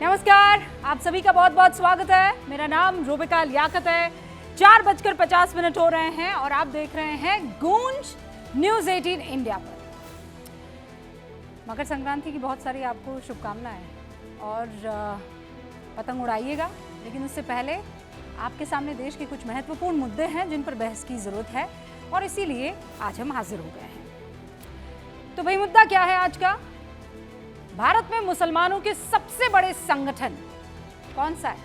नमस्कार, आप सभी का बहुत बहुत स्वागत है। मेरा नाम रूबिका लियाकत है। 4:50 हो रहे हैं और आप देख रहे हैं गूंज न्यूज़ 18 इंडिया पर। मकर संक्रांति की बहुत सारी आपको शुभकामनाएं और पतंग उड़ाइएगा, लेकिन उससे पहले आपके सामने देश के कुछ महत्वपूर्ण मुद्दे हैं जिन पर बहस की जरूरत है और इसीलिए आज हम हाजिर हो गए हैं। तो भाई मुद्दा क्या है आज का? भारत में मुसलमानों के सबसे बड़े संगठन कौन सा है?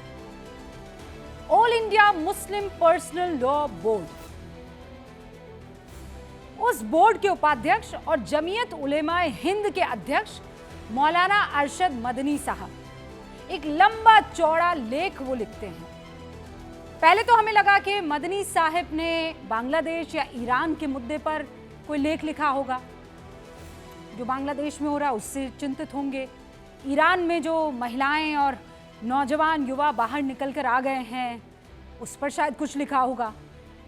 All India Muslim personal law board. उस बोर्ड के उपाध्यक्ष और जमीयत उलेमाए हिंद के अध्यक्ष मौलाना अरशद मदनी साहब एक लंबा चौड़ा लेख वो लिखते हैं। पहले तो हमें लगा कि मदनी साहब ने बांग्लादेश या ईरान के मुद्दे पर कोई लेख लिखा होगा, जो बांग्लादेश में हो रहा है उससे चिंतित होंगे। ईरान में जो महिलाएं और नौजवान युवा बाहर निकलकर आ गए हैं उस पर शायद कुछ लिखा होगा,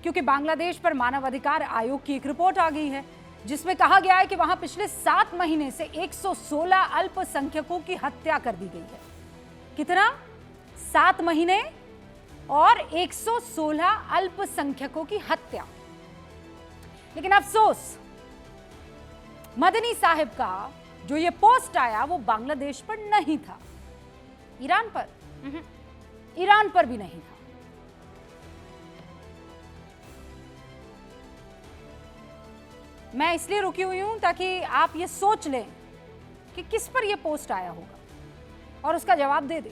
क्योंकि बांग्लादेश पर मानवाधिकार आयोग की एक रिपोर्ट आ गई है जिसमें कहा गया है कि वहां पिछले 7 महीने से 116 अल्पसंख्यकों की हत्या कर दी गई है। कितना? 7 महीने और 116 अल्पसंख्यकों की हत्या। लेकिन अफसोस, मदनी साहब का जो ये पोस्ट आया वो बांग्लादेश पर नहीं था, ईरान पर भी नहीं था। मैं इसलिए रुकी हुई हूं ताकि आप ये सोच लें कि किस पर ये पोस्ट आया होगा और उसका जवाब दे दें,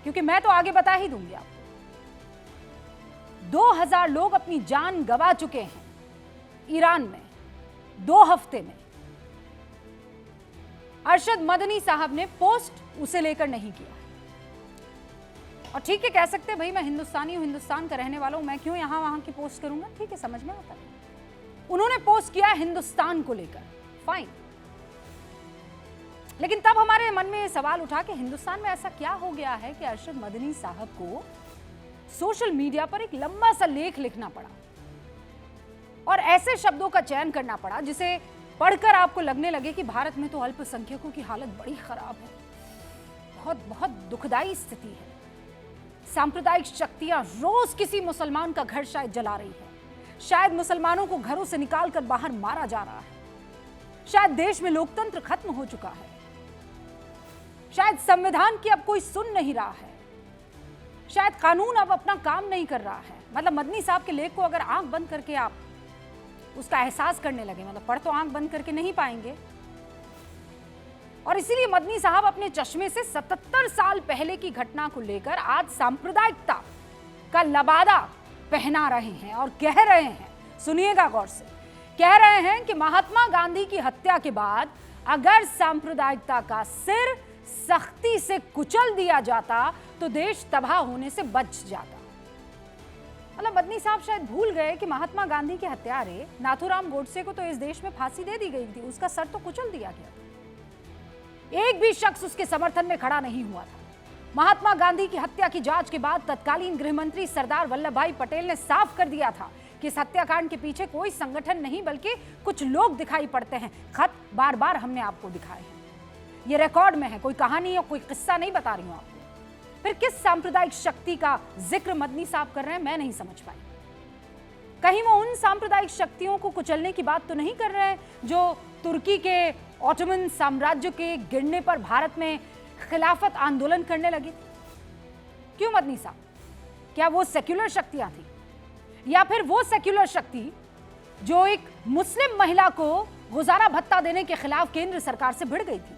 क्योंकि मैं तो आगे बता ही दूंगी आपको। 2000 लोग अपनी जान गंवा चुके हैं ईरान में 2 हफ्ते में। अरशद मदनी साहब ने पोस्ट उसे लेकर नहीं किया। और ठीक है, कह सकते हैं भाई मैं हिंदुस्तानी हूं, हिंदुस्तान का रहने वाला हूं, मैं क्यों यहां वहां की पोस्ट करूंगा। ठीक है, समझ में आता है। उन्होंने पोस्ट किया हिंदुस्तान को लेकर, फाइन। लेकिन तब हमारे मन में यह सवाल उठा कि हिंदुस्तान में ऐसा क्या हो गया है कि अरशद मदनी साहब को सोशल मीडिया पर एक लंबा सा लेख लिखना पड़ा और ऐसे शब्दों का चयन करना पड़ा जिसे पढ़कर आपको लगने लगे कि भारत में तो अल्पसंख्यकों की हालत बड़ी खराब है, बहुत बहुत दुखदाई स्थिति है। सांप्रदायिक शक्तियां रोज किसी मुसलमान का घर शायद जला रही है, शायद मुसलमानों को घरों से निकालकर बाहर मारा जा रहा है, शायद देश में लोकतंत्र खत्म हो चुका है, शायद संविधान की अब कोई सुन नहीं रहा है, शायद कानून अब अपना काम नहीं कर रहा है। मतलब मदनी साहब के लेख को अगर आंख बंद करके आप उसका एहसास करने लगे, मतलब पढ़ तो आंख बंद करके नहीं पाएंगे। और इसीलिए मदनी साहब अपने चश्मे से 77 साल पहले की घटना को लेकर आज सांप्रदायिकता का लबादा पहना रहे हैं और कह रहे हैं, सुनिएगा गौर से, कह रहे हैं कि महात्मा गांधी की हत्या के बाद अगर सांप्रदायिकता का सिर सख्ती से कुचल दिया जाता तो देश तबाह होने से बच जाता। मतलब मदनी साहब शायद भूल गए कि महात्मा गांधी के हत्यारे नाथूराम गोडसे को तो इस देश में फांसी दे दी गई थी, उसका सर तो कुचल दिया गया था, एक भी शख्स उसके समर्थन में खड़ा नहीं हुआ था। महात्मा गांधी की हत्या की जांच के बाद तत्कालीन गृह मंत्री सरदार वल्लभ भाई पटेल ने साफ कर दिया था कि इस हत्याकांड के पीछे कोई संगठन नहीं बल्कि कुछ लोग दिखाई पड़ते हैं। खत बार बार हमने आपको दिखाए हैं, ये रिकॉर्ड में है, कोई कहानी या कोई किस्सा नहीं बता रही हूं आपको। फिर किस सांप्रदायिक शक्ति का जिक्र मदनी साहब कर रहे हैं मैं नहीं समझ पाई। कहीं वो उन सांप्रदायिक शक्तियों को कुचलने की बात तो नहीं कर रहे हैं जो तुर्की के ऑटोमन साम्राज्य के गिरने पर भारत में खिलाफत आंदोलन करने लगे? क्यों मदनी साहब? क्या वो सेक्युलर शक्तियां थी, या फिर वो सेक्युलर शक्ति जो एक मुस्लिम महिला को गुजारा भत्ता देने के खिलाफ केंद्र सरकार से भिड़ गई थी?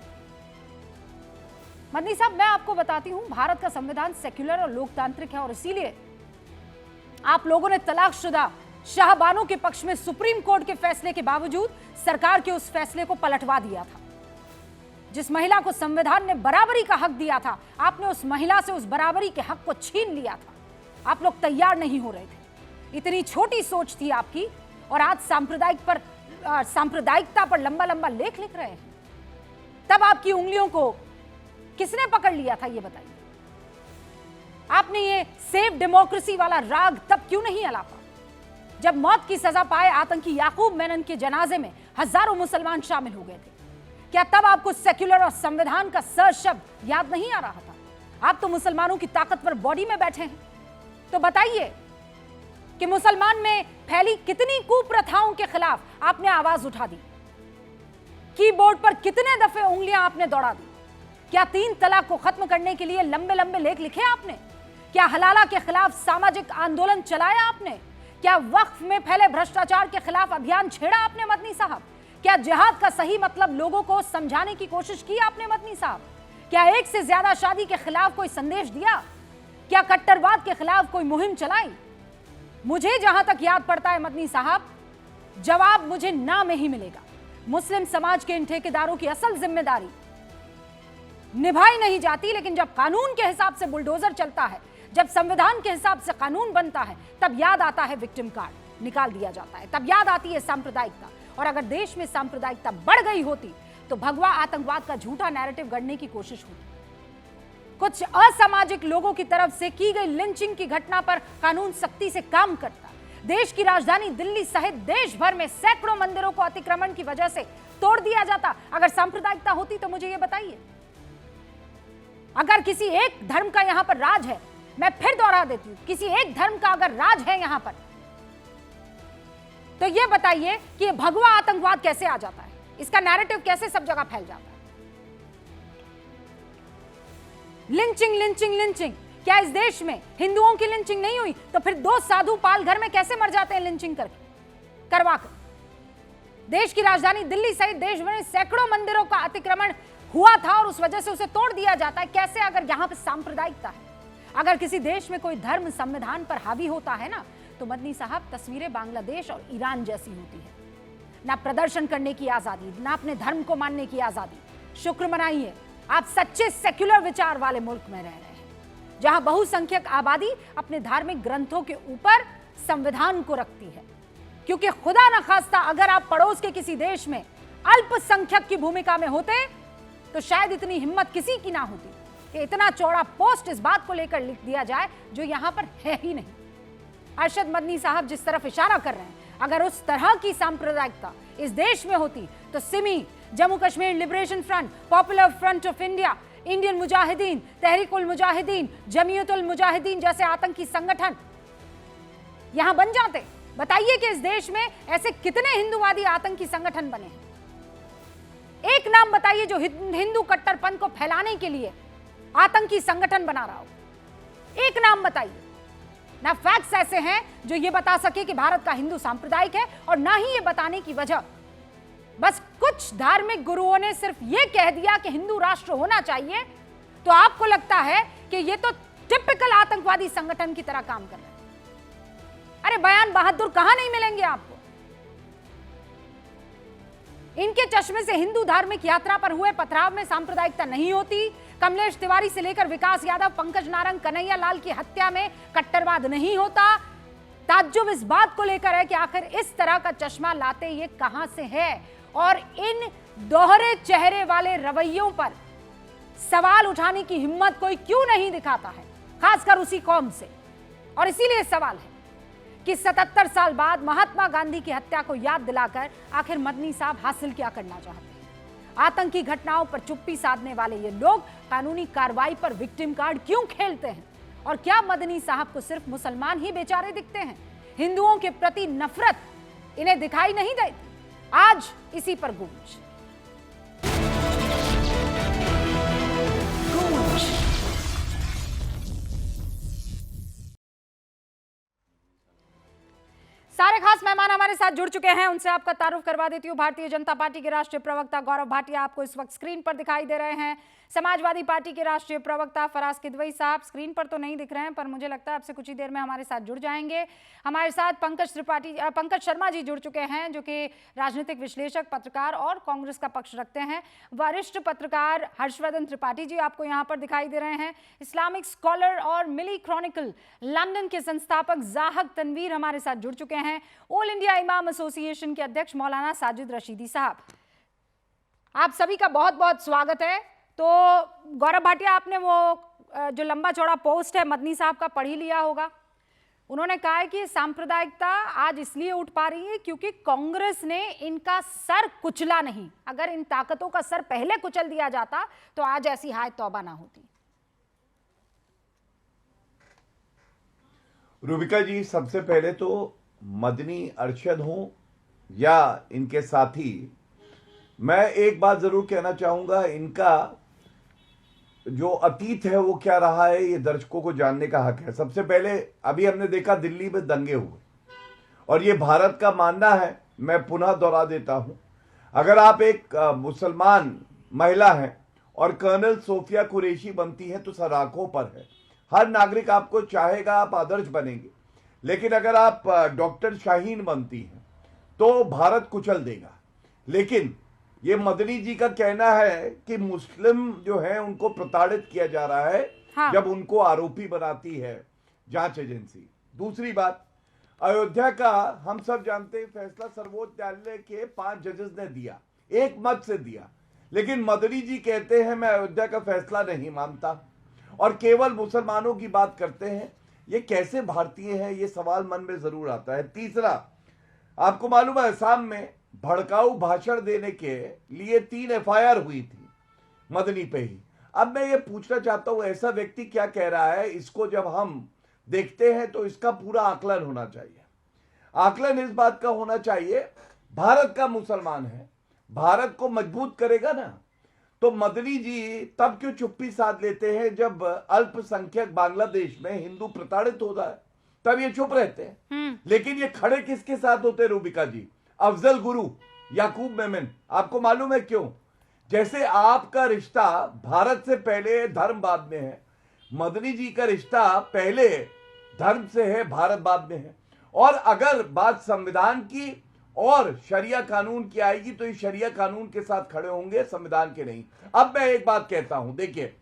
मदनी साहब, मैं आपको बताती हूं, भारत का संविधान सेक्युलर और लोकतांत्रिक है और इसीलिए आप लोगों ने तलाकशुदा शाहबानों के पक्ष में सुप्रीम कोर्ट के फैसले के बावजूद सरकार के उस फैसले को पलटवा दिया था। जिस महिला को संविधान ने बराबरी का हक दिया था, आपने उस महिला से उस बराबरी के हक को छीन लिया था। आप लोग तैयार नहीं हो रहे थे, इतनी छोटी सोच थी आपकी, और आज सांप्रदायिकता पर लंबा लंबा लेख लिख रहे हैं। तब आपकी उंगलियों को किसने पकड़ लिया था ये बताइए? आपने ये सेव डेमोक्रेसी वाला राग तब क्यों नहीं अलापा जब मौत की सजा पाए आतंकी याकूब मेनन के जनाजे में हजारों मुसलमान शामिल हो गए थे? क्या तब आपको सेक्युलर और संविधान का स शब्द याद नहीं आ रहा था? आप तो मुसलमानों की ताकतवर बॉडी में बैठे हैं। तो बताइए कि मुसलमान में फैली कितनी कुप्रथाओं के खिलाफ आपने आवाज उठा दी? कीबोर्ड पर कितने दफे उंगलियां आपने दौड़ा दी? क्या 3 तलाक को खत्म करने के लिए लंबे लंबे लेख लिखे आपने? क्या हलाला के खिलाफ सामाजिक आंदोलन चलाया आपने? क्या वक्फ में फैले भ्रष्टाचार के खिलाफ अभियान छेड़ा आपने मदनी साहब? क्या जिहाद का सही मतलब लोगों को समझाने की कोशिश की आपने मदनी साहब? क्या एक से ज्यादा शादी के खिलाफ कोई संदेश दिया? क्या कट्टरवाद के खिलाफ कोई मुहिम चलाई? मुझे जहां तक याद पड़ता है मदनी साहब, जवाब मुझे ना में ही मिलेगा। मुस्लिम समाज के इन ठेकेदारों की असल जिम्मेदारी निभाई नहीं जाती, लेकिन जब कानून के हिसाब से बुलडोजर चलता है, जब संविधान के हिसाब से कानून बनता है, तब याद आता है विक्टिम कार्ड निकाल दिया जाता है, तब याद आती है सांप्रदायिकता। और अगर देश में सांप्रदायिकता बढ़ गई होती तो भगवा आतंकवाद का झूठा नैरेटिव गढ़ने की कोशिश होती। कुछ असामाजिक लोगों की तरफ से की गई लिंचिंग की घटना पर कानून सख्ती से काम करता। देश की राजधानी दिल्ली सहित देश भर में सैकड़ों मंदिरों को अतिक्रमण की वजह से तोड़ दिया जाता। अगर सांप्रदायिकता होती तो मुझे यह बताइए, अगर किसी एक धर्म का यहां पर राज है, मैं फिर दोहरा देती हूं, किसी एक धर्म का अगर राज है यहां पर, तो यह बताइए कि यह भगवा आतंकवाद कैसे आ जाता है? इसका नैरेटिव कैसे सब जगह फैल जाता है? लिंचिंग लिंचिंग लिंचिंग, क्या इस देश में हिंदुओं की लिंचिंग नहीं हुई तो फिर 2 साधु पाल घर में कैसे मर जाते हैं लिंचिंग करवाकर? देश की राजधानी दिल्ली सहित देश भर में सैकड़ों मंदिरों का अतिक्रमण हुआ था और उस वजह से उसे तोड़ दिया जाता है। कैसे? अगर यहां पर सांप्रदायिकता है, अगर किसी देश में कोई धर्म संविधान पर हावी होता है ना, तो मदनी साहब तस्वीरें बांग्लादेश और ईरान जैसी होती है। ना प्रदर्शन करने की आजादी, ना अपने धर्म को मानने की आजादी। शुक्र मनाइए आप सच्चे सेक्युलर विचार वाले मुल्क में रह रहे हैं, जहां बहुसंख्यक आबादी अपने धार्मिक ग्रंथों के ऊपर संविधान को रखती है। क्योंकि खुदा न खास्ता अगर आप पड़ोस के किसी देश में अल्पसंख्यक की भूमिका में होते तो शायद इतनी हिम्मत किसी की ना होती कि इतना चौड़ा पोस्ट इस बात को लेकर लिख दिया जाए जो यहां पर है ही नहीं। अरशद मदनी साहब जिस तरफ इशारा कर रहे हैं, अगर उस तरह की सांप्रदायिकता इस देश में होती तो SIMI, Jammu Kashmir liberation front, popular front of India, Indian Mujahideen, Tehreek ul Mujahideen, Jamiat ul Mujahideen जैसे आतंकी संगठन यहां बन जाते। बताइए कि इस देश में ऐसे कितने हिंदूवादी आतंकी संगठन बने हैं? एक नाम बताइए जो हिंदू कट्टरपंथ को फैलाने के लिए आतंकी संगठन बना रहा हो। एक नाम बताइए। ना फैक्ट्स ऐसे हैं जो ये बता सके कि भारत का हिंदू सांप्रदायिक है, और ना ही ये बताने की वजह बस कुछ धार्मिक गुरुओं ने सिर्फ ये कह दिया कि हिंदू राष्ट्र होना चाहिए, तो आपको लगता है कि ये तो टिपिकल आतंकवादी संगठन की तरह काम कर रहे हैं। अरे बयान बहादुर कहां नहीं मिलेंगे आपको? इनके चश्मे से हिंदू धार्मिक यात्रा पर हुए पथराव में सांप्रदायिकता नहीं होती। कमलेश तिवारी से लेकर विकास यादव, पंकज नारंग, कन्हैया लाल की हत्या में कट्टरवाद नहीं होता। ताज्जुब इस बात को लेकर है कि आखिर इस तरह का चश्मा लाते ये कहां से है, और इन दोहरे चेहरे वाले रवैयों पर सवाल उठाने की हिम्मत कोई क्यों नहीं दिखाता है, खासकर उसी कौम से। और इसीलिए सवाल है कि 77 साल बाद महात्मा गांधी की हत्या को याद दिलाकर आखिर मदनी साहब हासिल क्या करना चाहते हैं? आतंकी घटनाओं पर चुप्पी साधने वाले ये लोग कानूनी कार्रवाई पर विक्टिम कार्ड क्यों खेलते हैं? और क्या मदनी साहब को सिर्फ मुसलमान ही बेचारे दिखते हैं? हिंदुओं के प्रति नफरत इन्हें दिखाई नहीं देती? आज इसी पर गूंज। सारे खास मेहमान हमारे साथ जुड़ चुके हैं, उनसे आपका तारुफ करवा देती हूँ। भारतीय जनता पार्टी के राष्ट्रीय प्रवक्ता गौरव भाटिया आपको इस वक्त स्क्रीन पर दिखाई दे रहे हैं। समाजवादी पार्टी के राष्ट्रीय प्रवक्ता फराज किदवई साहब स्क्रीन पर तो नहीं दिख रहे हैं, पर मुझे लगता है आपसे कुछ ही देर में हमारे साथ जुड़ जाएंगे। हमारे साथ पंकज शर्मा जी जुड़ चुके हैं, जो कि राजनीतिक विश्लेषक, पत्रकार और कांग्रेस का पक्ष रखते हैं। वरिष्ठ पत्रकार हर्षवर्धन त्रिपाठी जी आपको यहाँ पर दिखाई दे रहे हैं। इस्लामिक स्कॉलर और मिली क्रॉनिकल लंदन के संस्थापक जाहक तनवीर हमारे साथ जुड़ चुके हैं। ऑल इंडिया इमाम एसोसिएशन के अध्यक्ष मौलाना साजिद रशीदी साहब, आप सभी का बहुत बहुत स्वागत है। तो गौरव भाटिया, आपने वो जो लंबा चौड़ा पोस्ट है मदनी साहब का पढ़ ही लिया होगा। उन्होंने कहा है कि सांप्रदायिकता आज इसलिए उठ पा रही है क्योंकि कांग्रेस ने इनका सर कुचला नहीं। अगर इन ताकतों का सर पहले कुचल दिया जाता तो आज ऐसी हाय तौबा ना होती। रूबिका जी, सबसे पहले तो मदनी अरशद हो या इनके साथी, मैं एक बात जरूर कहना चाहूंगा, इनका जो अतीत है वो क्या रहा है ये दर्शकों को जानने का हक है। सबसे पहले अभी हमने देखा दिल्ली में दंगे हुए, और ये भारत का मानना है, मैं पुनः दोहरा देता हूं, अगर आप एक मुसलमान महिला हैं और कर्नल सोफिया कुरैशी बनती हैं तो सराखों पर है। हर नागरिक आपको चाहेगा, आप आदर्श बनेंगे, लेकिन अगर आप डॉक्टर शाहीन बनती हैं तो भारत कुचल देगा। लेकिन ये मदनी जी का कहना है कि मुस्लिम जो है उनको प्रताड़ित किया जा रहा है, हाँ। जब उनको आरोपी बनाती है जांच एजेंसी। दूसरी बात, अयोध्या का हम सब जानते हैं फैसला सर्वोच्च न्यायालय के 5 जजेस ने दिया, एक मत से दिया, लेकिन मदनी जी कहते हैं मैं अयोध्या का फैसला नहीं मानता और केवल मुसलमानों की बात करते हैं। ये कैसे भारतीय हैं, ये सवाल मन में जरूर आता है। तीसरा, आपको मालूम है असम में भड़काऊ भाषण देने के लिए 3 एफआईआर हुई थी मदनी पे ही। अब मैं ये पूछना चाहता हूं, ऐसा व्यक्ति क्या कह रहा है, इसको जब हम देखते हैं तो इसका पूरा आकलन होना चाहिए। आकलन इस बात का होना चाहिए, भारत का मुसलमान है, भारत को मजबूत करेगा ना, तो मदनी जी तब क्यों चुप्पी साध लेते हैं जब अल्पसंख्यक बांग्लादेश में हिंदू प्रताड़ित होता है, तब ये चुप रहते हैं। लेकिन ये खड़े किसके साथ होते हैं रूबिका जी? अफजल गुरु, याकूब मेमन। आपको मालूम है क्यों? जैसे आपका रिश्ता भारत से पहले धर्म बाद में है, मदनी जी का रिश्ता पहले धर्म से है, भारत बाद में है। और अगर बात संविधान की और शरिया कानून की आएगी तो ये शरिया कानून के साथ खड़े होंगे, संविधान के नहीं। अब मैं एक बात कहता हूं, देखिए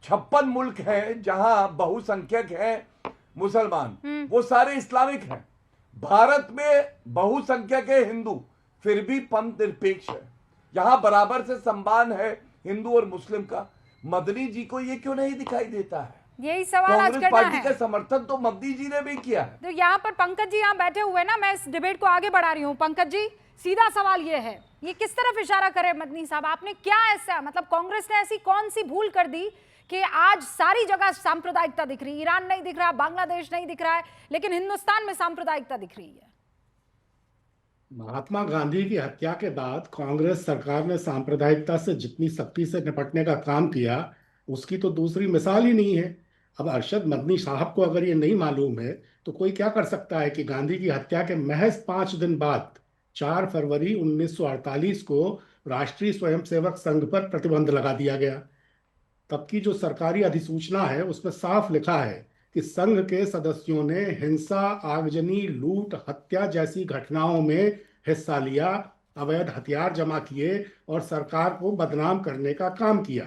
56 मुल्क हैं जहां बहुसंख्यक हैं मुसलमान, वो सारे इस्लामिक हैं। भारत में बहुसंख्यक है हिंदू, फिर भी पंथ निरपेक्ष है, यहां बराबर से सम्मान है हिंदू और मुस्लिम का। मदनी जी को ये क्यों नहीं दिखाई देता है? यही सवाल आज करना पार्टी है। का समर्थन तो मदनी जी ने भी किया है। तो यहाँ पर पंकज जी यहाँ बैठे हुए ना, मैं इस डिबेट को आगे बढ़ा रही हूँ। पंकज जी, सीधा सवाल ये है, ये किस तरफ इशारा करे मदनी साहब? आपने क्या ऐसा, मतलब कांग्रेस ने ऐसी कौन सी भूल कर दी कि आज सारी जगह सांप्रदायिकता दिख रही है? ईरान नहीं दिख रहा, बांग्लादेश नहीं दिख रहा है, लेकिन हिंदुस्तान में सांप्रदायिकता दिख रही है। महात्मा गांधी की हत्या के बाद कांग्रेस सरकार ने सांप्रदायिकता से जितनी सख्ती से निपटने का काम किया, उसकी तो दूसरी मिसाल ही नहीं है। अब अरशद मदनी साहब को अगर ये नहीं मालूम है तो कोई क्या कर सकता है कि गांधी की हत्या के महज 5 दिन बाद 4 फरवरी 1948 को राष्ट्रीय स्वयंसेवक संघ पर प्रतिबंध लगा दिया गया। तब की जो सरकारी अधिसूचना है उसमें साफ लिखा है कि संघ के सदस्यों ने हिंसा, आगजनी, लूट, हत्या जैसी घटनाओं में हिस्सा लिया, अवैध हथियार जमा किए और सरकार को बदनाम करने का काम किया।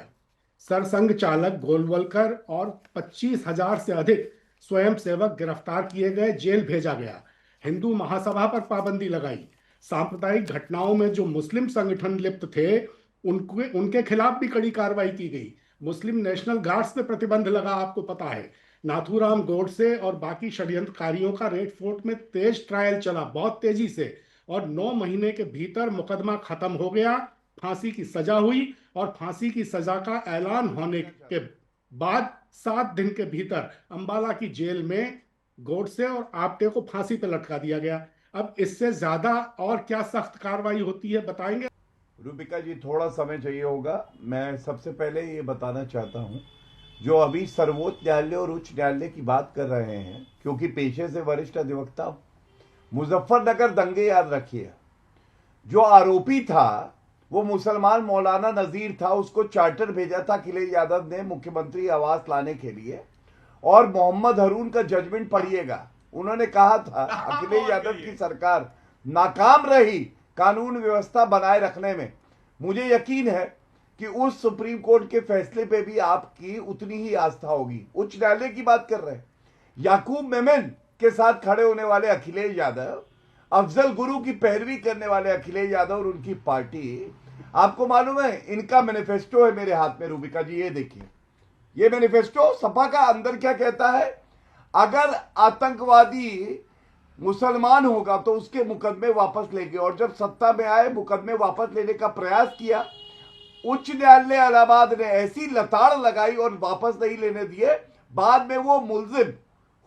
सरसंघ चालक गोलवलकर और 25,000 से अधिक स्वयंसेवक गिरफ्तार किए गए, जेल भेजा गया। हिंदू महासभा पर पाबंदी लगाई। सांप्रदायिक घटनाओं में जो मुस्लिम संगठन लिप्त थे उनके खिलाफ भी कड़ी कार्रवाई की गई। मुस्लिम नेशनल गार्ड्स पे प्रतिबंध लगा, आपको पता है। नाथूराम गोडसे और बाकी षड्यंत्रकारियों का रेड फोर्ट में तेज ट्रायल चला, बहुत तेजी से, और 9 महीने के भीतर मुकदमा खत्म हो गया, फांसी की सजा हुई और फांसी की सजा का ऐलान होने के बाद 7 दिन के भीतर अंबाला की जेल में गोडसे और आप्टे को फांसी पर लटका दिया गया। अब इससे ज्यादा और क्या सख्त कार्रवाई होती है, बताएंगे? रूबिका जी, थोड़ा समय चाहिए होगा। मैं सबसे पहले ये बताना चाहता हूं, जो अभी सर्वोच्च न्यायालय और उच्च न्यायालय की बात कर रहे हैं, क्योंकि पेशे से वरिष्ठ अधिवक्ता, मुजफ्फरनगर दंगे याद रखिए, जो आरोपी था वो मुसलमान मौलाना नजीर था, उसको चार्टर भेजा था अखिलेश यादव ने मुख्यमंत्री आवास लाने के लिए, और मोहम्मद हरून का जजमेंट पढ़िएगा। उन्होंने कहा था अखिलेश यादव की सरकार नाकाम रही कानून व्यवस्था बनाए रखने में। मुझे यकीन है कि उस सुप्रीम कोर्ट के फैसले पे भी आपकी उतनी ही आस्था होगी। उच्च न्यायालय की बात कर रहे हैं, याकूब मेमन के साथ खड़े होने वाले अखिलेश यादव, अफजल गुरु की पैरवी करने वाले अखिलेश यादव और उनकी पार्टी, आपको मालूम है इनका मैनिफेस्टो है मेरे हाथ में रूबिका जी, ये देखिए, ये मैनिफेस्टो सपा का अंदर क्या कहता है? अगर आतंकवादी मुसलमान होगा तो उसके मुकदमे वापस लेंगे, और जब सत्ता में आए मुकदमे वापस लेने का प्रयास किया, उच्च न्यायालय इलाहाबाद ने ऐसी लताड़ लगाई और वापस नहीं लेने दिए, बाद में वो मुल्जिम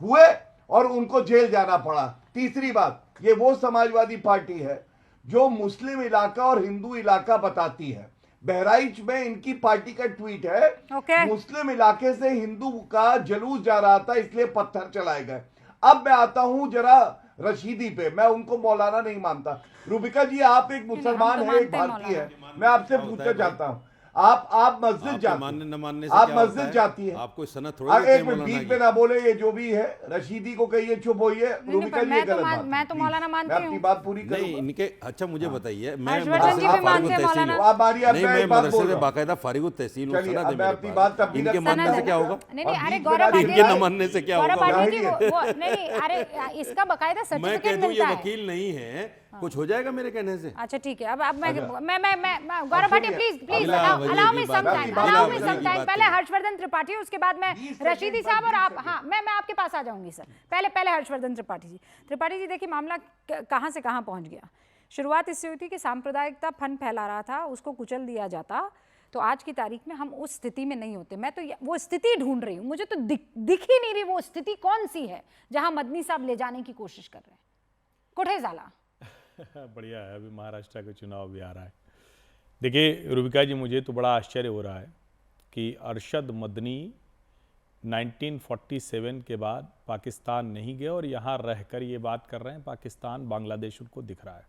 हुए और उनको जेल जाना पड़ा। तीसरी बात, ये वो समाजवादी पार्टी है जो मुस्लिम इलाका और हिंदू इलाका बताती है। बहराइच में इनकी पार्टी का ट्वीट है, ओके। मुस्लिम इलाके से हिंदू का जुलूस जा रहा था इसलिए पत्थर चलाए गए। अब मैं आता हूं जरा रशीदी पे, मैं उनको मौलाना नहीं मानता। रूबिका जी, आप एक मुसलमान हम तो है, एक मानते हैं भारतीय है, मौलाना। मैं आपसे क्या होता पूछना है भाई? चाहता हूं, आप मस्जिद आपके जाती मानने न मानने से आप क्या होता मस्जिद है? जाती है? आपको सनत थोड़ी और देते हैं एक मिनट मौलाना बीच की। में ना बोले, ये जो भी है रशीदी को कहिए चुप होइए। नहीं, रूबिका पर जी, ये मैं तो गलत बात है। मैं तो मौलाना मैं मानती अपनी हूँ। बात पूरी नहीं करूंगा। इनके, अच्छा मुझे बताइए, मैं हर्षवर्धन जी भी मदरसे से मानते हैं फारिग मौलाना। तहसील आप हमारी अब नहीं, मैं मैं एक बात मदरसे बोल से रहा हूं। बाकायदा फारिग तहसील हूं, चलिए, सनद अब है मैं मेरे अपनी पास। बात तब भी इनके रख मानने सनद से है। क्या होगा? नहीं नहीं, और अरे बीच में गौरव ना भाटिया इनके चिल्लाए। न मानने से क्या गौरव होगा? भाटिया जी जाहिर वो नहीं, अरे इसका बकायदा मैं कह सर्टिफिकेट दूं ये मिलता है। वकील नहीं है, कुछ हो जाएगा मेरे कहने से? अच्छा ठीक है, अब मैं अच्छा। गौरव भाटिया सुनिए, प्लीज प्लीज अगला अलाउ वजह की मी बात सम करिए, टाइम, अगला अलाउ मी वजह सम की टाइम। बात पहले करिए। हर्षवर्धन त्रिपाठी, उसके बाद मैं 20 रशीदी सेकंड, साहब और 20 आप। सेकंड। हाँ, मैं आपके पास आ जाऊंगी सर। पहले हर्षवर्धन त्रिपाठी जी देखिए मामला कहाँ से कहाँ पहुंच गया। शुरुआत इससे हुई थी कि सांप्रदायिकता फन फैला रहा था, उसको कुचल दिया जाता, तो आज की तारीख में हम उस स्थिति में नहीं होते। मैं तो वो स्थिति ढूंढ रही हूँ, मुझे तो दिख ही नहीं रही वो स्थिति कौन सी है जहां मदनी साहब ले जाने की कोशिश कर रहे हैं। कुठे झाला? बढ़िया है, अभी महाराष्ट्र का चुनाव भी आ रहा है। देखिए रूबिका जी, मुझे तो बड़ा आश्चर्य हो रहा है कि अरशद मदनी 1947 के बाद पाकिस्तान नहीं गए और यहाँ रहकर ये बात कर रहे हैं पाकिस्तान बांग्लादेश उनको दिख रहा है।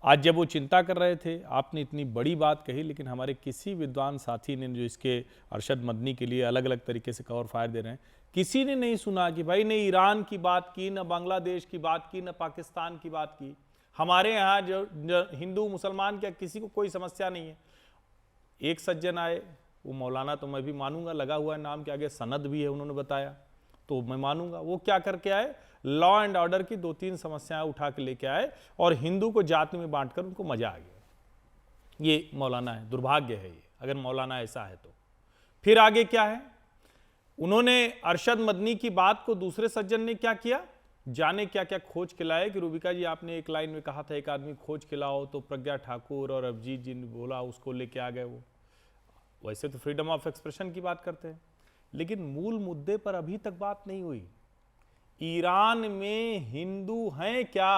आज जब वो चिंता कर रहे थे, आपने इतनी बड़ी बात कही, लेकिन हमारे किसी विद्वान साथी ने जो इसके अरशद मदनी के लिए अलग अलग तरीके से कवर फायर दे रहे हैं, किसी ने नहीं सुना कि भाई ने ईरान की बात की, न बांग्लादेश की बात की, न पाकिस्तान की बात की। हमारे यहाँ जो हिंदू मुसलमान क्या किसी को कोई समस्या नहीं है। एक सज्जन आए, वो मौलाना तो मैं भी मानूंगा, लगा हुआ है नाम के आगे सनद भी है, उन्होंने बताया तो मैं मानूंगा। वो क्या करके आए, लॉ एंड ऑर्डर की 2-3 समस्याएं उठा के लेके आए और हिंदू को जाति में बांटकर उनको मजा आ गया। ये मौलाना है, दुर्भाग्य है ये, अगर मौलाना ऐसा है तो। फिर आगे क्या है, उन्होंने अरशद मदनी की बात को दूसरे सज्जन ने क्या किया, जाने क्या क्या खोज के लाए कि रूबिका जी आपने एक लाइन में कहा था एक आदमी खोज के लाओ, तो प्रज्ञा ठाकुर और अभिजीत जी ने बोला, उसको लेके आ गए। वो वैसे तो फ्रीडम ऑफ एक्सप्रेशन की बात करते हैं, लेकिन मूल मुद्दे पर अभी तक बात नहीं हुई। ईरान में हिंदू हैं क्या?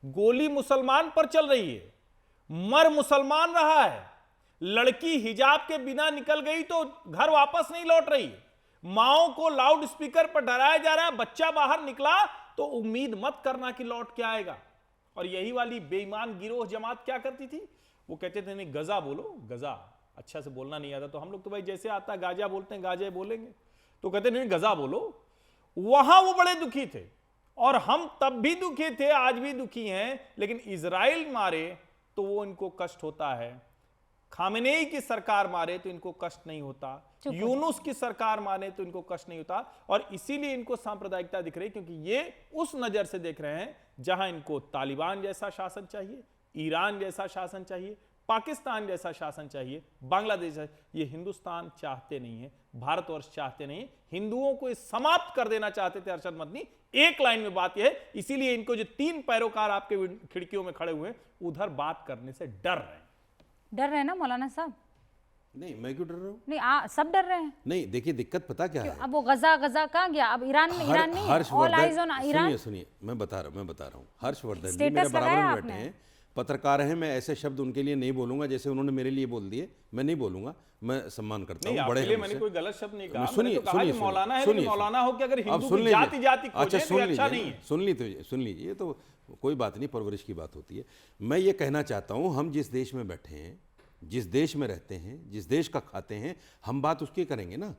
गोली मुसलमान पर चल रही है, मर मुसलमान रहा है, लड़की हिजाब के बिना निकल गई तो घर वापस नहीं लौट रही है, माओ को लाउड स्पीकर पर डराया जा रहा है, बच्चा बाहर निकला तो उम्मीद मत करना कि लौट के आएगा। और यही वाली बेईमान गिरोह जमात क्या करती थी, वो कहते थे नहीं गजा बोलो, गजा अच्छा से बोलना नहीं आता, तो हम लोग तो भाई जैसे आता गाजा बोलते हैं, गाजे बोलेंगे, तो कहते नहीं गजा बोलो। वहां वो बड़े दुखी थे और हम तब भी दुखी थे, आज भी दुखी हैं, लेकिन इजराइल मारे तो वो इनको कष्ट होता है, खामेनेई की सरकार मारे तो इनको कष्ट नहीं होता, यूनुस की सरकार मारे तो इनको कष्ट नहीं होता। और इसीलिए इनको सांप्रदायिकता दिख रही है, क्योंकि ये उस नजर से देख रहे हैं जहां इनको तालिबान जैसा शासन चाहिए, ईरान जैसा शासन चाहिए, पाकिस्तान जैसा शासन चाहिए, बांग्लादेश। ये हिंदुस्तान चाहते नहीं है, भारतवर्ष चाहते नहीं है, हिंदुओं को समाप्त कर देना चाहते थे अरशद मदनी। एक लाइन में बात यह है, इसीलिए इनको जो 3 पैरोकार आपके खिड़कियों में खड़े हुए हैं, उधर बात करने से डर रहे हैं। डर रहे हैं ना मौलाना साहब? नहीं, मैं क्यों डर रहा हूँ? नहीं, सब डर रहे हैं। नहीं देखिए, दिक्कत पता क्या है, अब वो गजा कहाँ गया? अब ईरान नहीं है, ऑल आइज ऑन ईरान। सुनिए मैं बता रहा हूँ, हर्षवर्धन जी स्टेटस मेरे बराबर लगाया में बैठे आपने। हैं, पत्रकार हैं, मैं ऐसे शब्द उनके लिए नहीं बोलूंगा जैसे उन्होंने मेरे लिए बोल दिए, मैं नहीं बोलूंगा, मैं सम्मान करता नहीं, हूँ, बड़े आपके हैं लिए मैंने मुझसे। कोई गलत शब्द नहीं कहा, मैंने सुनिए तो कहा कि मौलाना है, लेकिन मौलाना हो कि अगर अब हिंदू सुन की लीजिए। जाति अच्छा खोजे तो सुन ये अच्छा लीजिए नहीं ना, है। सुन लीजिए, ये तो कोई बात नहीं, परवरिश की बात होती है। मैं ये कहना चाहता हूँ, हम जिस देश में बैठे हैं, जिस देश में रहते हैं, जिस देश का खाते हैं, हम बात उसकी करेंगे ना।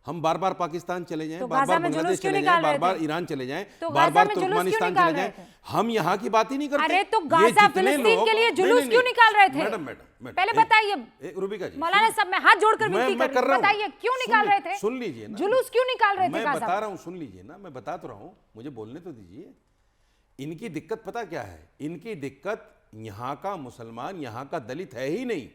हम बार बार पाकिस्तान चले जाएं, तो बार गाजा बार में जुलूस बांग्लादेश क्यों चले निकाल जाएं, रहे बार बार थे? ईरान चले जाएं, तो बार गाजा बार में जुलूस क्यों तुर्कमेनिस्तान निकाल चले रहे जाएं, थे? हम यहाँ की बात ही नहीं करते। अरे तो ये गाजा जितने फिलिस्तीन लोग- के लिए नहीं, जुलूस नहीं, क्यों नहीं। निकाल रहे थे? मैडम, पहले बताइए रूबिका जी, मौलाना साहब, मैं हाथ जोड़कर विनती मैं कर कर रही रहा हूं, हूं। बताइए क्यों निकाल रहे थे? सुन लीजिए ना, जुलूस क्यों निकाल रहे थे मैं गाजा बता में? रहा हूं, सुन लीजिए ना, मैं बता तो रहा हूं, मुझे बोलने तो दीजिए। इनकी दिक्कत पता क्या है, इनकी दिक्कत यहाँ का मुसलमान, यहाँ का दलित है ही नहीं,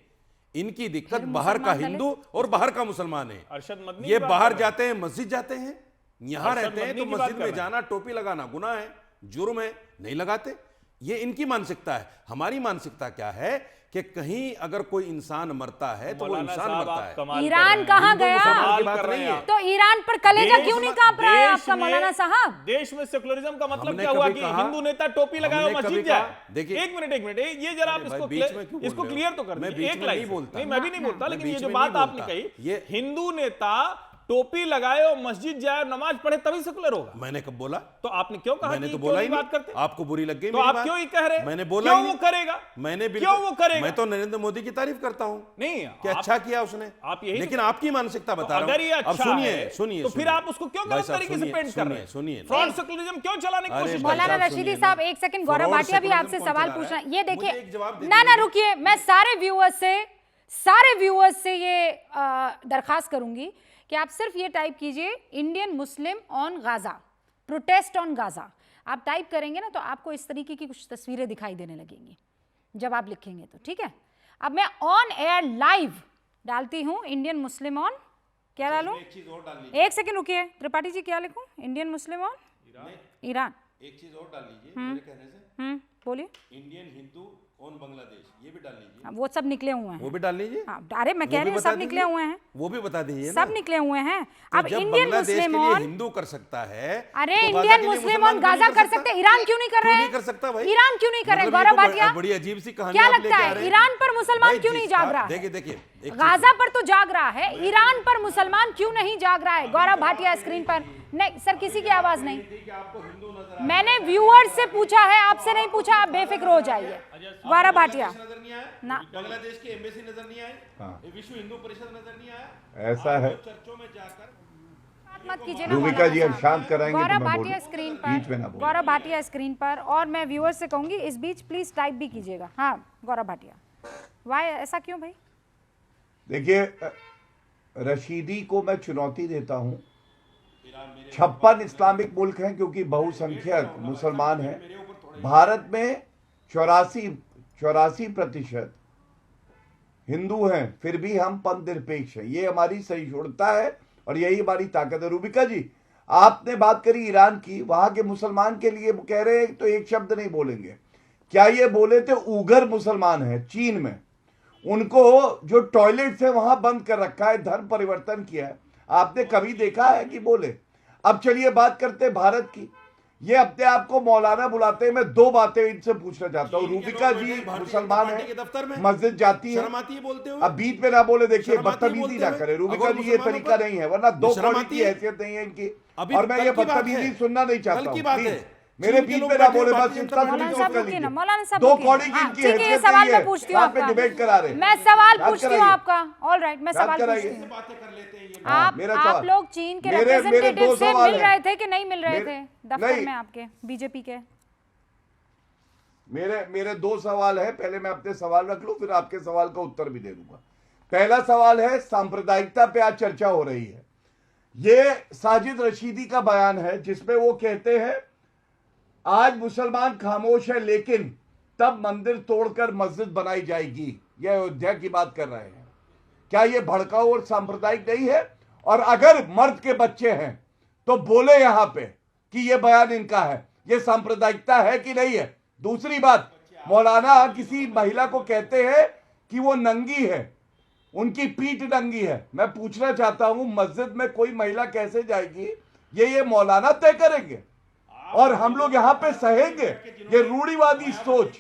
इनकी दिक्कत बाहर का मुसलमान हिंदू और बाहर का मुसलमान है। अरशद मदनी ये की बात बाहर कर रहे हैं। जाते हैं, मस्जिद जाते हैं, यहां अरशद रहते हैं मदनी तो की बात मस्जिद कर में रहे हैं। जाना, टोपी लगाना गुनाह है, जुर्म है, नहीं लगाते। ये इनकी मानसिकता है। हमारी मानसिकता क्या है कि कहीं अगर कोई इंसान मरता है तो वो मौलाना इंसान साहब, मरता आप है। कमाल कर ईरान रहे हैं। कहाँ हिंदू गया? मुसलमान की कमाल बात कर रहे नहीं हैं है। आप। तो ईरान पर कलेजा देश क्यों नहीं में- कांप रहा है देश आपका में- मौलाना साहब? देश में सेकुलरिज्म का मतलब हमने क्या हुआ कभी कि कहा- हिंदू नेता टोपी लगाए और हमने कभी मस्जिद कहा- जाए? देखिए- एक मिनट, ये जरा आप अरे भाई, इसको बीच में क्यों बोल इसको रहे हो? क्लियर तो कर मैं दीजिए बीच एक में लाइन नहीं से। बोलता। नहीं, मैं भी नहीं बोलता, मैं लेकिन बीच ये जो में बात नहीं आपने बोलता। कही, ये- हिंदू नेता टोपी लगाए और मस्जिद जाए और नमाज पढ़े तभी सेकुलर होगा। मैंने कब बोला? तो आपने क्यों कहा मैंने कि तो क्यों बोला नहीं ही बात करते? नहीं। आपको बुरी लग गई तो मेरी आप बात? क्यों ही कह रहे हैं? मैंने बोला क्यों ही वो नहीं। करेगा? मैंने क्यों वो करेगा? मैं तो नरेंद्र मोदी की तारीफ करता हूं नहीं, कि आप- अच्छा किया उसने। आप यही तो- लेकिन आपकी मानसिकता तो बता रहा हूं। अगर ये अब अच्छा सुनिए है, सुनिए तो फिर सुनिए। आप उसको क्यों भाई गलत साहब, तरीके से सुनिए, पेंट कर रहे हैं? सुनिए फ्रॉड सेकुलरिज्म क्यों चलाने की अरे कोशिश कर भाई रहे मौलाना साहब, रशीदी सुनिए साहब ना। एक सेकंड, गौरव फ्रॉड भाटिया भी सेकुलरिज्म आपसे कौन सवाल चला रहा पूछना। है? ये मुझे देखिए, एक जवाब दे ना दीजिए। रुकिए, मैं सारे व्यूअर्स से ये दरखास्त करूंगी कि आप सिर्फ ये टाइप कीजिए Indian Muslim on Gaza, protest on Gaza. आप टाइप करेंगे ना तो आपको इस तरीके की कुछ तस्वीरें दिखाई देने लगेंगी जब आप लिखेंगे तो, ठीक है? अब मैं ऑन एयर लाइव डालती हूं इंडियन मुस्लिम ऑन, क्या डालूं? एक सेकंड रुकिए त्रिपाठी जी, क्या लिखूं? Indian Muslim on Iran. एक चीज और डाल लीजिए मेरे कहने से। बोलिए। इंडियन हिंदू ऑन बांग्लादेश, ये भी डाल लीजिए। वो सब निकले हुए हैं। वो भी डाल लीजिए। हाँ, अरे मैं वो कह भी रही हूँ बता सब निकले दीजिए। हुए हैं, वो भी बता दीजिए ना। सब निकले हुए हैं। तो अब जब इंडियन बांग्लादेश मुस्लिम के लिए ऑन, हिंदू कर सकता है, अरे तो गाजा इंडियन के लिए मुस्लिम मुसलमान ऑन क्यों गाजा नहीं कर सकते? ईरान क्यों नहीं कर रहे क्यों हैं? नहीं कर सकता भाई? ईरान क्यों नहीं कर रहे? मतलब ये गौरव तो भाटिया, बड़ी अजीब सी कहानी क्या आप लगता लेके आ है रहे हैं। ईरान पर मुसलमान भाई क्यों नहीं जिसका- जाग रहा है? देखिए देखिए, एक चीज गाजा पर तो जाग रहा है, ईरान पर मुसलमान क्यों नहीं जाग रहा है? गौरव भाटिया स्क्रीन पर नहीं सर, किसी की आवाज नहीं। मैंने व्यूअर्स से पूछा है, आपसे नहीं पूछा, आप बेफिक्र हो जाइए। गौरव भाटिया नजर नहीं आया ना, बांग्लादेश की एम्बेसी नजर नहीं आए, हाँ। विश्व हिंदू परिषद नजर नहीं आया। ऐसा है। चर्चों में जाकर बात मत कीजिए ना रूबिका मौलाना जी, अब साहब। शांत कराएंगे तो गौरव मैं भाटिया बोलूं। स्क्रीन बीच में ना पर, बोलूं। गौरव भाटिया स्क्रीन पर, और मैं व्यूअर्स से कहूंगी इस बीच प्लीज टाइप भी कीजिएगा। हाँ गौरव भाटिया, वाई, ऐसा क्यों भाई? देखिए, रशीदी को मैं चुनौती देता हूं। 56 इस्लामिक मुल्क हैं क्योंकि बहुसंख्यक मुसलमान हैं। भारत में 84% हिंदू हैं, फिर भी हम पंथनिरपेक्ष हैं। ये हमारी सहिष्णुता है और यही हमारी ताकत है। रूबिका जी, आपने बात करी ईरान की, वहां के मुसलमान के लिए कह रहे हैं तो एक शब्द नहीं बोलेंगे। क्या ये बोले थे? उगर मुसलमान है चीन में, उनको जो टॉयलेट है वहां बंद कर रखा है, धर्म परिवर्तन किया है। आपने कभी देखा है कि बोले? अब चलिए बात करते हैं भारत की। ये अपने आप को मौलाना बुलाते हैं। मैं दो बातें इनसे पूछना चाहता हूँ। रूबिका जी मुसलमान है, मस्जिद जाती है, शर्म आती है बोलते हुए? अब बीच में ना बोले। देखिए, शर्म आती है बदतमीजी बोलते ना हुए? करे रूबिका अगर जी, ये मुसलमानों तरीका पर- नहीं है, वरना दो शर्म कौड़ी आती की है? हैसियत नहीं है इनकी। अभी और मैं कल ये की बात बदतमीजी है। सुनना नहीं कल चाहता की हूँ। बात प्लीज, है। मेरे चीन के बीच लोग में ना बैठे बोले, हैं, बस भारतीय इतना जनता मौलाना सुनिए, साहब कर रुकिए ना, लीजिए। मौलाना साहब दो रुकिए। कौड़ी की हाँ, इनकी ठीक है, ये हैसियत सवाल नहीं मैं है। पूछती हूँ साथ में आपका। डिबेट करा रहे हैं। मैं सवाल याद पूछती हूँ कराइए। आपका। ऑल राइट, मैं याद सवाल कराइए। पूछती हूँ। बातें कर लेते हैं ये। हाँ, आप मेरा आप सवाल। लोग चीन के मेरे दो रिप्रेजेंटेटिव से सवाल मिल हैं। रहे थे कि नहीं मिल रहे थे दफ्तर नहीं। में आपके बीजेपी के? मेरे दो सवाल है। पहले मैं अपने सवाल रख लूं, फिर आपके सवाल का उत्तर भी दे दूंगा। पहला सवाल है, सांप्रदायिकता पे आज चर्चा हो रही है। ये साजिद रशीदी का बयान है जिसमें वो कहते हैं आज मुसलमान खामोश है, लेकिन तब मंदिर तोड़कर मस्जिद बनाई जाएगी। ये अयोध्या की बात कर रहे हैं। क्या ये भड़काऊ और सांप्रदायिक नहीं है? और अगर मर्द के बच्चे हैं तो बोले यहां पे कि ये बयान इनका है, ये सांप्रदायिकता है कि नहीं है? दूसरी बात, मौलाना किसी महिला को कहते हैं कि वो नंगी है, उनकी पीठ नंगी है। मैं पूछना चाहता हूं, मस्जिद में कोई महिला कैसे जाएगी? ये मौलाना तय करेंगे और हम लोग यहां पे सहेंगे? ये रूढ़िवादी सोच।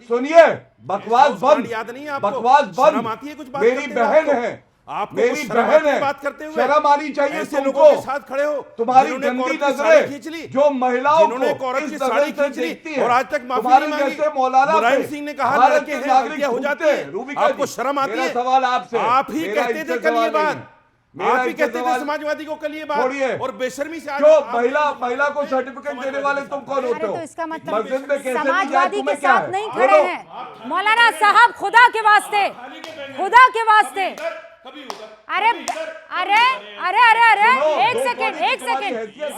सुनिए, बकवास बंद, याद नहीं है आपको? बकवास शर्म आती है कुछ बंद। बात मेरी करते हुए बहन आपको? है, आपको मेरी कुछ शर्म बहन आती है है, बात करते हुए? शर्म आनी चाहिए ऐसे तुमको। लोगों के साथ खड़े हो तुम्हारी जिन्होंने एक गंदी औरत की साड़ी खींच नजरें ली, जो महिलाओं जिन्होंने एक को औरत इस की नजर साड़ी से खींच ली देखती है, और आज तक माफी तुम्हारे नहीं मांगी। जैसे मौलाना मुलायम पे सिंह ने कहा भारत लड़के के हैं, नागरिक लड़कियां हो झूठे जाती हैं। है। रूबिका आपको जी, शर्म आती मेरा है? सवाल आपसे, आप ही मेरा कहते इनसे थे कल ये सवाल नहीं बात, है। मेरा आप ही इनसे कहते थे सवाल- समाजवादी को कल ये बात, छोड़िए। और बेशर्मी से आज जो आप- महिला को सर्टिफिकेट देने वाले तुम कौन होते अरे हो? तो इसका मतलब मस्जिद में कैसे भी जाए, समाजवादी के तुम्हें क्या साथ है? नहीं बोलो। खड़े हैं मौलाना साहब, खुदा के वास्ते, खुदा के वास्ते। अरे अरे अरे अरे अरे एक सेकेंड,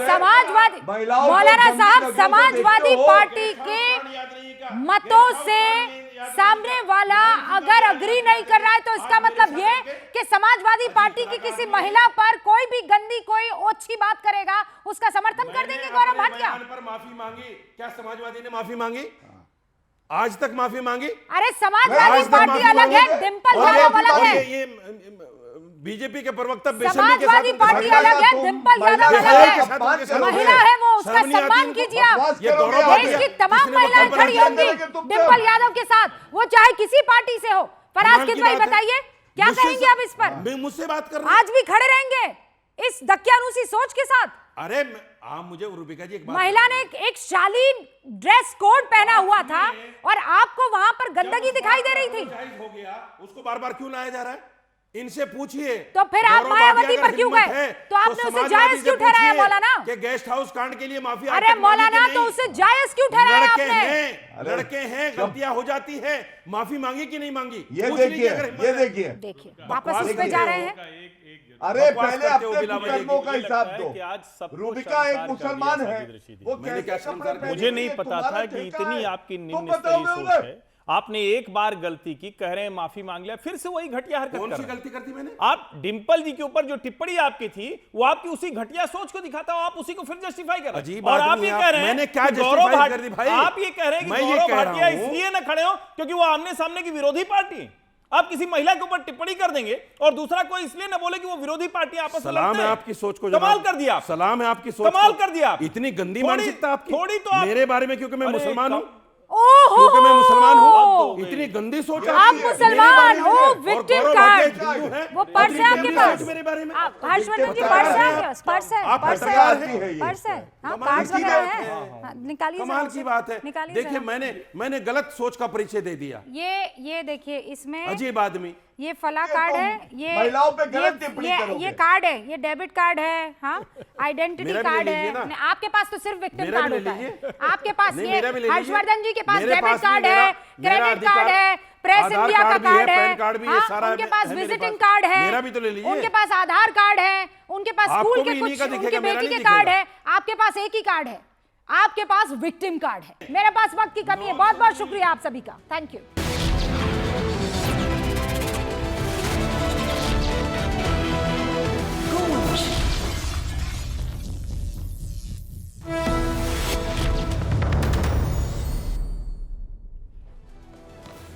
समाजवादी महिलाओं को मौलाना गंदी साहब, नजरों से समाजवादी देखते हो। पार्टी के मतों से सामने वाला अगर अग्री नहीं कर रहा है तो इसका मतलब ये कि समाजवादी पार्टी की किसी महिला पर कोई भी गंदी कोई ओछी बात करेगा उसका समर्थन कर देंगे गौरव भाटिया। पर माफी मांगी, क्या समाजवादी ने माफी मांगी? आज तक माफी मांगी? अरे समाजवादी पार्टी अलग है, डिंपल यादव अलग है। ये बीजेपी के प्रवक्ता समाजवादी पार्टी अलग है, डिंपल यादव अलग है। महिला है वो, उसका सम्मान कीजिए आप। देश की तमाम महिलाएं खड़ी होंगी डिंपल यादव के साथ, वो चाहे किसी पार्टी से हो। फराज किद भाई बताइए क्या कहेंगे आप इस पर? मुझसे बात कर रहे हैं। आज भी खड़े रहेंगे इस दकियानूसी सोच के साथ? अरे आप मुझे रूबिका जी एक बात, महिला ने एक शालीन ड्रेस कोड पहना हुआ था और आपको वहां पर गंदगी दिखाई दे रही थी। जायज हो गया, उसको बार बार क्यों लाया जा रहा है? इनसे पूछिए। तो फिर आप मायावती पर क्यों गए? तो आपने उसे जायज क्यों ठहराया मौलाना? कि गेस्ट हाउस कांड के लिए माफी? अरे मौलाना तो उसे जायज क्यों ठहराया आपने? लड़के हैं, गलतियां हो जाती है, माफी मांगी कि नहीं मांगी? ये देखिए वापस उस पे जा रहे हैं। अरे पहले अपने कर्मों का हिसाब दो। रूबिका एक मुसलमान है, वो कैसे कपड़े पहने? मुझे नहीं पता था कि इतनी आपकी निम्न स्तरीय सोच है। आपने एक बार गलती की, कह रहे हैं माफी मांग लिया, फिर से वही घटिया हरकत कौन कर सी रहे हैं। गलती करती मैंने? आप डिंपल जी के ऊपर जो टिप्पणी आपकी थी वो आपकी उसी घटिया सोच को दिखाता हो, आप उसी को फिर जस्टिफाई कर रहे हैं। अजीब और आप आदमी ये आप। कह रहे हैं मैंने क्या कि गौरव justify कर दी भाई? आप ये कह रहे हैं मैं कि ये गौरव कह रहा भाटिया हूं। इसलिए न खड़े हो क्योंकि वो आमने सामने की विरोधी पार्टी। आप किसी महिला के ऊपर टिप्पणी कर देंगे और दूसरा कोई इसलिए न बोले कि वो विरोधी पार्टी आपस में सलाम लड़ते है हैं। आपकी सोच को, कमाल कर दिया आप। सलाम है आपकी सोच कमाल को। कर दिया आप। इतनी गंदी थोड़ी- मानसिकता आपकी थोड़ी तो आप- मेरे बारे में, क्योंकि मैं अरे मुसलमान हूं, ओहो क्योंकि मैं मुसलमान हूं, इतनी गंदी सोच आप आपकी है। मुसलमान हो, और विक्टिम गौरव कार्ड भाटिया हिंदू हैं, वो पर्स इतनी है आपके गंदी पास। सोच मेरे बारे में। आप हर्षवर्धन जी पत्रकार पर्स है हैं आपके पास? पर्स है, आप पर्स पत्रकार है, हैं। पर्स है। हाँ, कमाल कार्ड्स की वगैरह बात हैं। है। हाँ, निकालिए कमाल जरा की उसे। बात है। निकालिए देखिए जरा। मैंने गलत सोच का परिचय दे दिया। ये देखिए इसमें अजीब आदमी। ये फला कार्ड है, ये महिलाओं पे गलत टिप्पणी ये करोगे। कार्ड है, ये डेबिट कार्ड है, हाँ आइडेंटिटी मेरा भी कार्ड ले है। लीजिए ना। नहीं, आपके पास तो सिर्फ विक्टिम मेरा कार्ड भी ले होता है। लीजिए। आपके पास नहीं, ये मेरा भी ले लीजिए। हर्षवर्धन जी के पास मेरे डेबिट पास भी कार्ड है, मेरा क्रेडिट कार्ड अधिकार, है, प्रेस आधार इंडिया का कार्ड भी है, कार्ड है, पैन कार्ड भी है, हाँ, सारा उनके है पास मेरे विजिटिंग पास। कार्ड है, मेरा भी तो ले लीजिए। उनके पास आधार कार्ड है, उनके पास आपको स्कूल भी के इन्हीं कुछ का उनके दिखेगा, मेरा बेटी नहीं के कार्ड दिखेगा। है। आपके पास एक ही कार्ड है, आपके पास विक्टिम कार्ड है। मेरे पास वक्त की कमी है। बहुत बहुत शुक्रिया आप सभी का, थैंक यू।